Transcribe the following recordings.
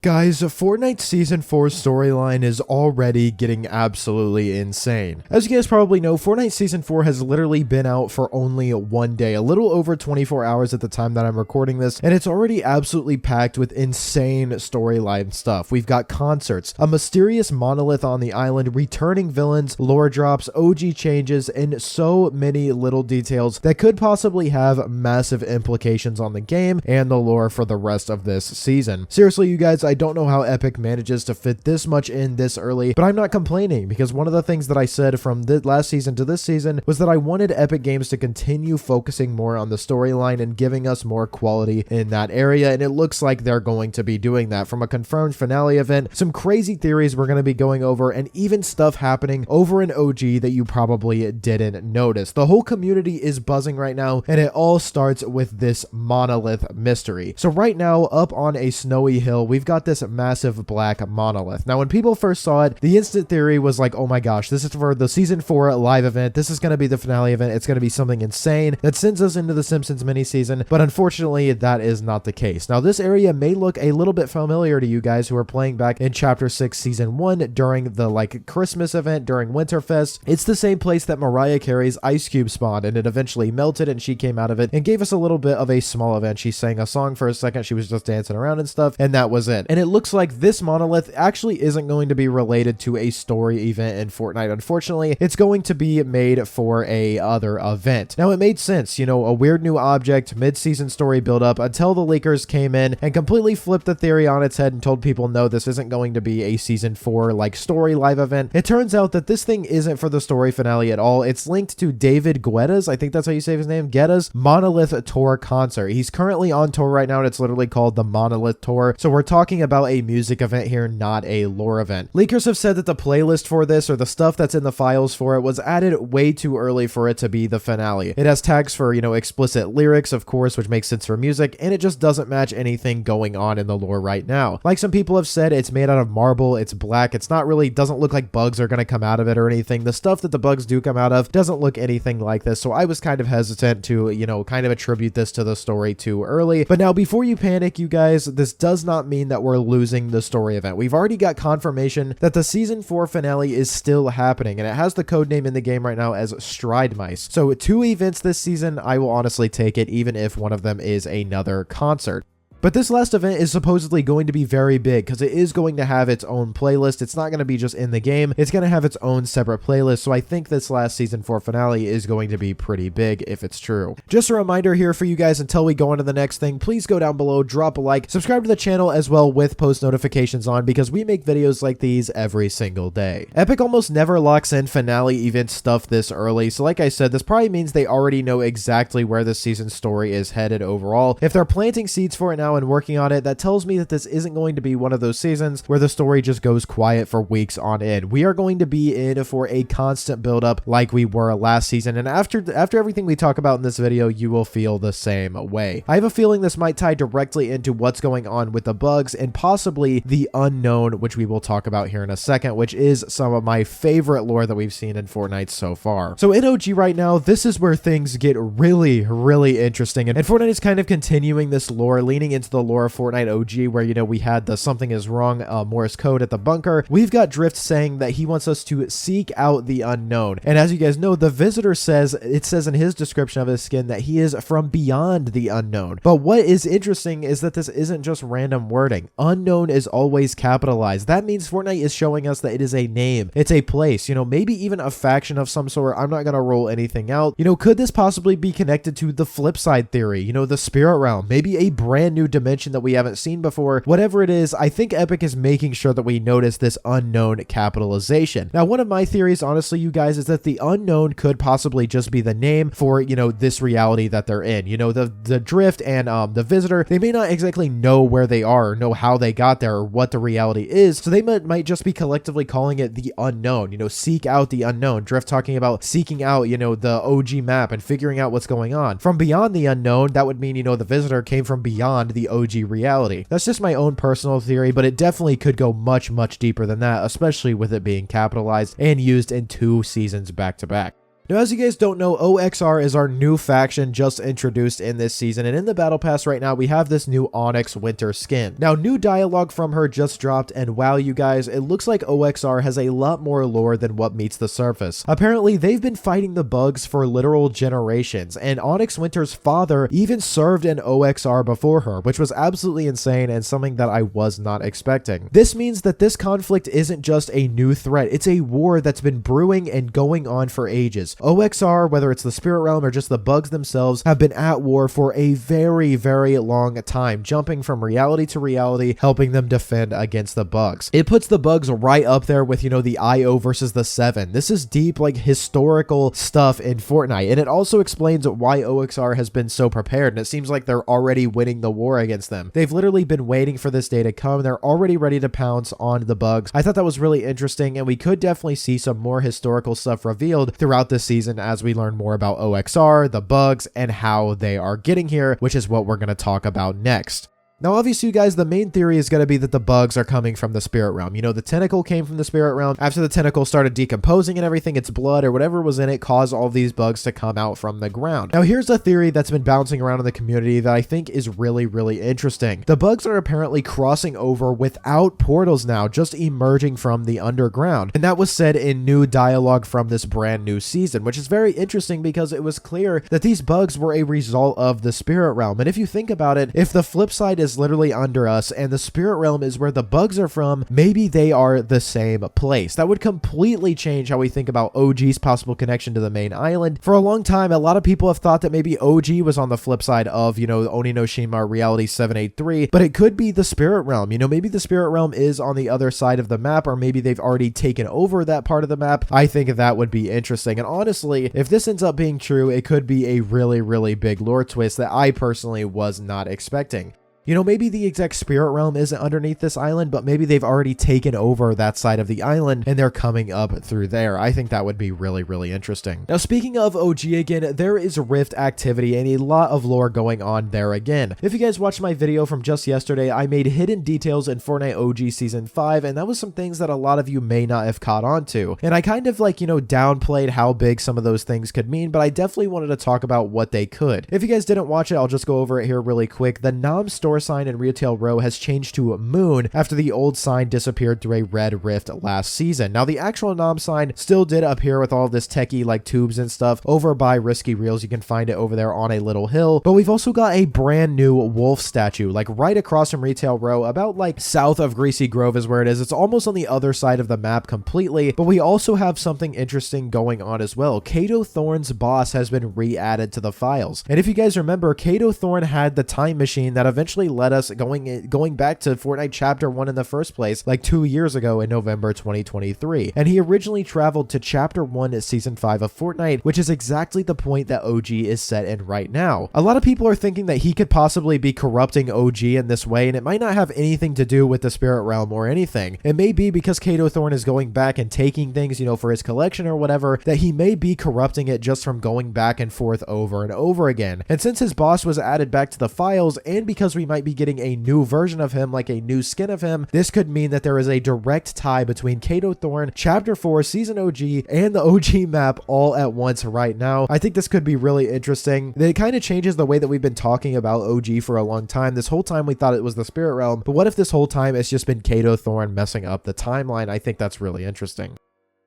Guys, Fortnite Season 4 storyline is already getting absolutely insane. As you guys probably know, Fortnite Season 4 has literally been out for only one day, a little over 24 hours at the time that I'm recording this, and it's already absolutely packed with insane storyline stuff. We've got concerts, a mysterious monolith on the island, returning villains, lore drops, OG changes, and so many little details that could possibly have massive implications on the game and the lore for the rest of this season. Seriously, you guys, I don't know how Epic manages to fit this much in this early, but I'm not complaining because one of the things that I said from the last season to this season was that I wanted Epic Games to continue focusing more on the storyline and giving us more quality in that area, and it looks like they're going to be doing that. From a confirmed finale event, some crazy theories we're going to be going over, and even stuff happening over in OG that you probably didn't notice. The whole community is buzzing right now, and it all starts with this monolith mystery. So right now, up on a snowy hill, we've got this massive black monolith. Now, when people first saw it, the instant theory was like, oh my gosh, this is for the season 4 live event. This is going to be the finale event. It's going to be something insane that sends us into the Simpsons mini-season, but unfortunately, that is not the case. Now, this area may look a little bit familiar to you guys who are playing back in Chapter 6, Season 1 during the Christmas event, during Winterfest. It's the same place that Mariah Carey's Ice Cube spawned, and it eventually melted, and she came out of it and gave us a little bit of a small event. She sang a song for a second. She was just dancing around and stuff, and that was it. And it looks like this monolith actually isn't going to be related to a story event in Fortnite. Unfortunately, it's going to be made for a other event. Now, it made sense, you know, a weird new object, mid-season story build-up, until the leakers came in and completely flipped the theory on its head and told people, no, this isn't going to be a season 4 story live event. It turns out that this thing isn't for the story finale at all. It's linked to David Guetta's, I think that's how you say his name, Guetta's Monolith Tour concert. He's currently on tour right now, and it's literally called the Monolith Tour. So we're talking about a music event here, not a lore event. Leakers have said that the playlist for this, or the stuff that's in the files for it, was added way too early for it to be the finale. It has tags for, you know, explicit lyrics, of course, which makes sense for music, and it just doesn't match anything going on in the lore right now. Like some people have said, it's made out of marble, it's black, it's not really, doesn't look like bugs are going to come out of it or anything. The stuff that the bugs do come out of doesn't look anything like this, so I was kind of hesitant to, you know, kind of attribute this to the story too early. But now, before you panic, you guys, this does not mean that we're losing the story event. We've already got confirmation that the season 4 finale is still happening, and it has the code name in the game right now as Stride Mice. So 2 events this season, I will honestly take it, even if one of them is another concert. But this last event is supposedly going to be very big because it is going to have its own playlist. It's not going to be just in the game. It's going to have its own separate playlist. So I think this last season 4 finale is going to be pretty big if it's true. Just a reminder here for you guys until we go on to the next thing, please go down below, drop a like, subscribe to the channel as well with post notifications on because we make videos like these every single day. Epic almost never locks in finale event stuff this early. So like I said, this probably means they already know exactly where this season's story is headed overall. If they're planting seeds for it now and working on it, that tells me that this isn't going to be one of those seasons where the story just goes quiet for weeks on end. We are going to be in for a constant build up like we were last season, and after everything we talk about in this video, you will feel the same way. I have a feeling this might tie directly into what's going on with the bugs and possibly the unknown, which we will talk about here in a second, which is some of my favorite lore that we've seen in Fortnite so far. So in OG right now, this is where things get really, really interesting, and Fortnite is kind of continuing this lore, leaning into the lore of Fortnite OG, where, you know, we had the something is wrong Morse code at the bunker. We've got Drift saying that he wants us to seek out the unknown, and as you guys know, the visitor says, it says in his description of his skin that he is from beyond the unknown. But what is interesting is that this isn't just random wording. Unknown is always capitalized. That means Fortnite is showing us that it is a name, it's a place, you know, maybe even a faction of some sort. I'm not gonna roll anything out. You know, could this possibly be connected to the flip side theory, you know, the spirit realm, maybe a brand new dimension that we haven't seen before? Whatever it is, I think Epic is making sure that we notice this unknown capitalization. Now, one of my theories, honestly, you guys, is that the unknown could possibly just be the name for, you know, this reality that they're in. You know, the Drift and the visitor, they may not exactly know where they are or know how they got there or what the reality is, so they might just be collectively calling it the unknown. You know, seek out the unknown. Drift talking about seeking out, you know, the OG map and figuring out what's going on. From beyond the unknown, that would mean, you know, the visitor came from beyond the OG reality. That's just my own personal theory, but it definitely could go much, much deeper than that, especially with it being capitalized and used in 2 seasons back to back. Now, as you guys don't know, OXR is our new faction just introduced in this season, and in the battle pass right now, we have this new Onyx Winter skin. Now, new dialogue from her just dropped, and wow, you guys, it looks like OXR has a lot more lore than what meets the surface. Apparently, they've been fighting the bugs for literal generations, and Onyx Winter's father even served in OXR before her, which was absolutely insane and something that I was not expecting. This means that this conflict isn't just a new threat, it's a war that's been brewing and going on for ages. OXR, whether it's the spirit realm or just the bugs themselves, have been at war for a very, very long time, jumping from reality to reality, helping them defend against the bugs. It puts the bugs right up there with, you know, the IO versus the 7. This is deep, like, historical stuff in Fortnite, and it also explains why OXR has been so prepared, and it seems like they're already winning the war against them. They've literally been waiting for this day to come. They're already ready to pounce on the bugs. I thought that was really interesting, and we could definitely see some more historical stuff revealed throughout this season as we learn more about OXR, the bugs, and how they are getting here, which is what we're going to talk about next. Now, obviously, you guys, the main theory is going to be that the bugs are coming from the spirit realm. You know, the tentacle came from the spirit realm. After the tentacle started decomposing and everything, its blood or whatever was in it caused all of these bugs to come out from the ground. Now, here's a theory that's been bouncing around in the community that I think is really, really interesting. The bugs are apparently crossing over without portals now, just emerging from the underground. And that was said in new dialogue from this brand new season, which is very interesting because it was clear that these bugs were a result of the spirit realm. And if you think about it, if the flip side is literally under us and the spirit realm is where the bugs are from, maybe they are the same place. That would completely change how we think about OG's possible connection to the main island. For a long time, a lot of people have thought that maybe OG was on the flip side of, you know, Oni no Shima Reality 783, but it could be the spirit realm. You know, maybe the spirit realm is on the other side of the map, or maybe they've already taken over that part of the map. I think that would be interesting. And honestly, if this ends up being true, it could be a really, really big lore twist that I personally was not expecting. You know, maybe the exact spirit realm isn't underneath this island, but maybe they've already taken over that side of the island and they're coming up through there. I think that would be really, really interesting. Now, speaking of OG again, there is Rift activity and a lot of lore going on there again. If you guys watched my video from just yesterday, I made hidden details in Fortnite OG Season 5, and that was some things that a lot of you may not have caught on to. And I kind of like, you know, downplayed how big some of those things could mean, but I definitely wanted to talk about what they could. If you guys didn't watch it, I'll just go over it here really quick. The Nam store sign in Retail Row has changed to Moon after the old sign disappeared through a red rift last season. Now, the actual Nam sign still did appear with all of this techie like tubes and stuff over by Risky Reels. You can find it over there on a little hill, but we've also got a brand new wolf statue like right across from Retail Row, about like south of Greasy Grove is where it is. It's almost on the other side of the map completely, but we also have something interesting going on as well. Kato Thorns Boss has been re-added to the files, and if you guys remember, Kato Thorn had the time machine that eventually led us going back to Fortnite Chapter 1 in the first place, like 2 years ago in November 2023. And he originally traveled to Chapter 1 Season 5 of Fortnite, which is exactly the point that OG is set in right now. A lot of people are thinking that he could possibly be corrupting OG in this way, and it might not have anything to do with the spirit realm or anything. It may be because Kato Thorn is going back and taking things, you know, for his collection or whatever, that he may be corrupting it just from going back and forth over and over again. And since his boss was added back to the files, and because we might be getting a new version of him, like a new skin of him, this could mean that there is a direct tie between Kato Thorn, Chapter 4, Season OG, and the OG map all at once right now. I think this could be really interesting. It kind of changes the way that we've been talking about OG for a long time. This whole time we thought it was the spirit realm, but what if this whole time it's just been Kato Thorn messing up the timeline? I think that's really interesting.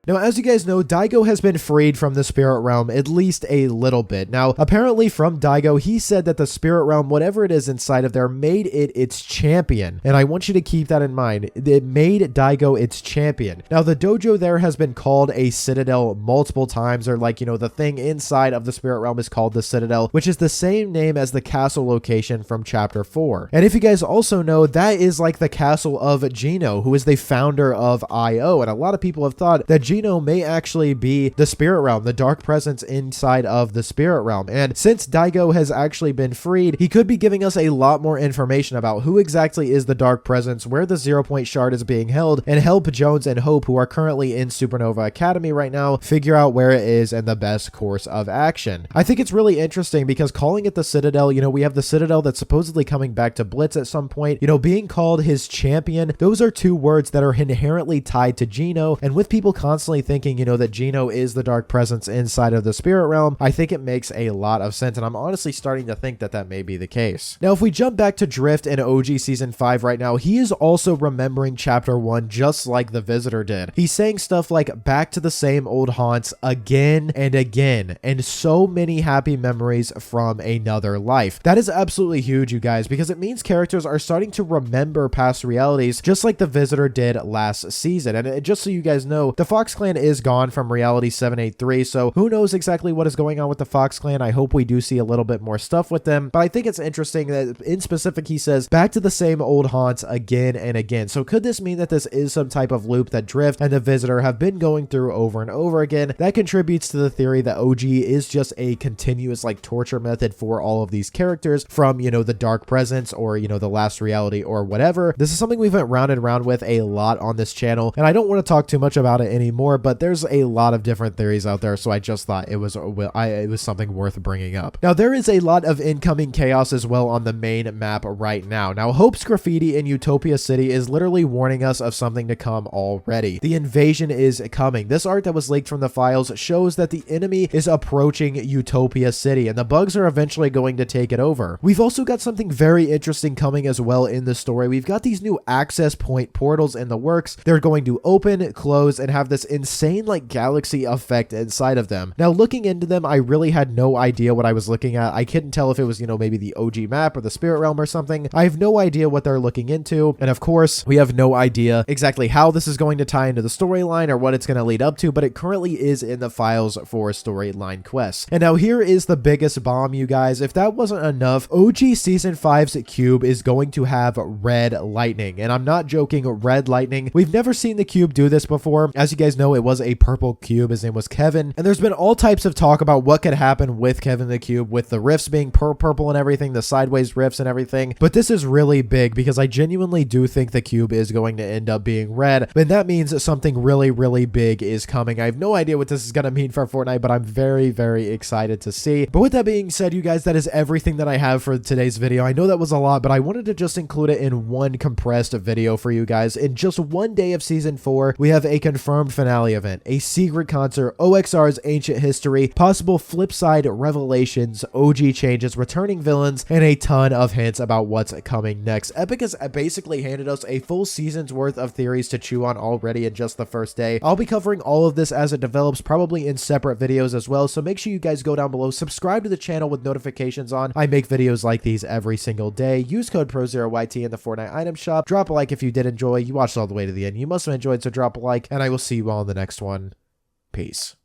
Now, as you guys know, Daigo has been freed from the spirit realm at least a little bit. Now, apparently from Daigo, he said that the spirit realm, whatever it is inside of there, made it its champion. And I want you to keep that in mind. It made Daigo its champion. Now, the dojo there has been called a Citadel multiple times, or like, you know, the thing inside of the spirit realm is called the Citadel, which is the same name as the castle location from Chapter 4. And if you guys also know, that is like the castle of Gino, who is the founder of IO. And a lot of people have thought that Gino may actually be the spirit realm, the dark presence inside of the spirit realm. And since Daigo has actually been freed, he could be giving us a lot more information about who exactly is the dark presence, where the 0-point shard is being held, and help Jones and Hope, who are currently in Supernova Academy right now, figure out where it is and the best course of action. I think it's really interesting because calling it the Citadel, you know, we have the Citadel that's supposedly coming back to Blitz at some point, you know, being called his champion. Those are two words that are inherently tied to Gino, and with people constantly constantly thinking, you know, that Gino is the dark presence inside of the spirit realm, I think it makes a lot of sense, and I'm honestly starting to think that that may be the case. Now, if we jump back to Drift in OG Season 5 right now, he is also remembering Chapter 1 just like the Visitor did. He's saying stuff like, back to the same old haunts again and again, and so many happy memories from another life. That is absolutely huge, you guys, because it means characters are starting to remember past realities just like the Visitor did last season. And just so you guys know, the Fox Clan is gone from Reality 783, so who knows exactly what is going on with the Fox Clan. I hope we do see a little bit more stuff with them, but I think it's interesting that in specific he says back to the same old haunts again and again. So could this mean that this is some type of loop that Drift and the Visitor have been going through over and over again? That contributes to the theory that OG is just a continuous like torture method for all of these characters from, you know, the dark presence or, you know, the last reality or whatever. This is something we've went round and round with a lot on this channel, and I don't want to talk too much about it anymore, but there's a lot of different theories out there, so I just thought it was something worth bringing up. Now, there is a lot of incoming chaos as well on the main map right now. Now, Hope's graffiti in Utopia City is literally warning us of something to come already. The invasion is coming. This art that was leaked from the files shows that the enemy is approaching Utopia City, and the bugs are eventually going to take it over. We've also got something very interesting coming as well in the story. We've got these new access point portals in the works. They're going to open, close, and have this insane like galaxy effect inside of them. Now, looking into them, I really had no idea what I was looking at. I couldn't tell if it was, you know, maybe the OG map or the spirit realm or something. I have no idea what they're looking into, and of course, we have no idea exactly how this is going to tie into the storyline or what it's going to lead up to, but it currently is in the files for storyline quests. And now here is the biggest bomb, you guys. If that wasn't enough, OG Season 5's cube is going to have red lightning, and I'm not joking, red lightning. We've never seen the cube do this before. As you guys know, it was a purple cube. His name was Kevin, and there's been all types of talk about what could happen with Kevin the Cube, with the rifts being purple and everything, the sideways rifts and everything, but this is really big because I genuinely do think the cube is going to end up being red, and that means something really, really big is coming. I have no idea what this is going to mean for Fortnite, but I'm very, very excited to see. But with that being said, you guys, that is everything that I have for today's video. I know that was a lot, but I wanted to just include it in one compressed video for you guys. In just one day of Season 4, we have a confirmed finale event, a secret concert, OXR's ancient history, possible flip side revelations, OG changes, returning villains, and a ton of hints about what's coming next. Epic has basically handed us a full season's worth of theories to chew on already in just the first day. I'll be covering all of this as it develops, probably in separate videos as well, so make sure you guys go down below, subscribe to the channel with notifications on. I make videos like these every single day. Use code PROZEROYT in the Fortnite item shop. Drop a like if you did enjoy. You watched all the way to the end. You must have enjoyed, so drop a like, and I will see you all in the next one. Peace.